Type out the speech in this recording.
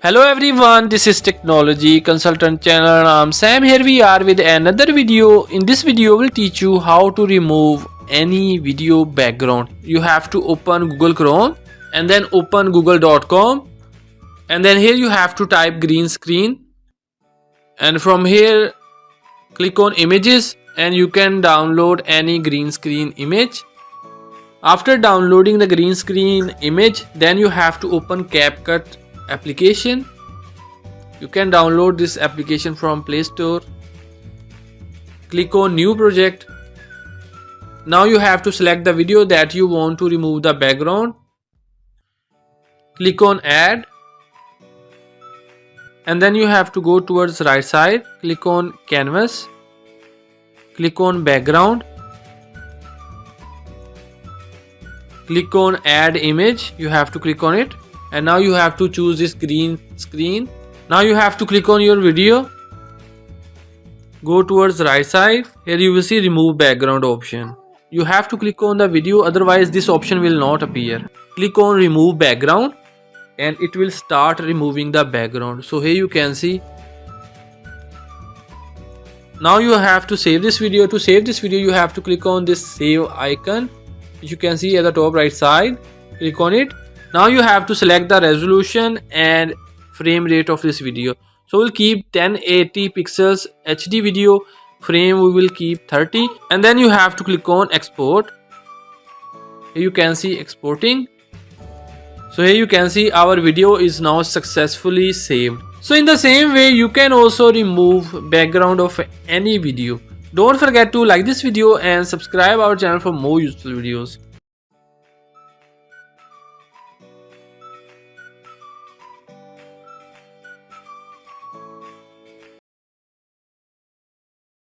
Hello everyone, this is Technology Consultant channel. I'm Sam. Here we are with another video. In this video, we'll teach you how to remove any video background. You have to open Google Chrome and then open google.com, and then here you have to type green screen, and from here click on images and you can download any green screen image. After downloading the green screen image, then you have to open CapCut application. You can download this application from Play Store. Click on new project. Now you have to select the video that you want to remove the background. Click on add, and then you have to go towards right side. Click on canvas, click on background, click on add image. You have to click on it, and now you have to choose this green screen. Now you have to click on your video, go towards right side. Here you will see remove background option. You have to click on the video, otherwise this option will not appear. Click on remove background and it will start removing the background. So here you can see. Now you have to save this video. To save this video, you have to click on this save icon, which you can see at the top right side. Click on it. Now you have to select the resolution and frame rate of this video. So we'll keep 1080 pixels HD video. Frame we will keep 30, and then you have to click on export. Here you can see exporting. So here you can see our video is now successfully saved. So in the same way, you can also remove background of any video. Don't forget to like this video and subscribe our channel for more useful videos.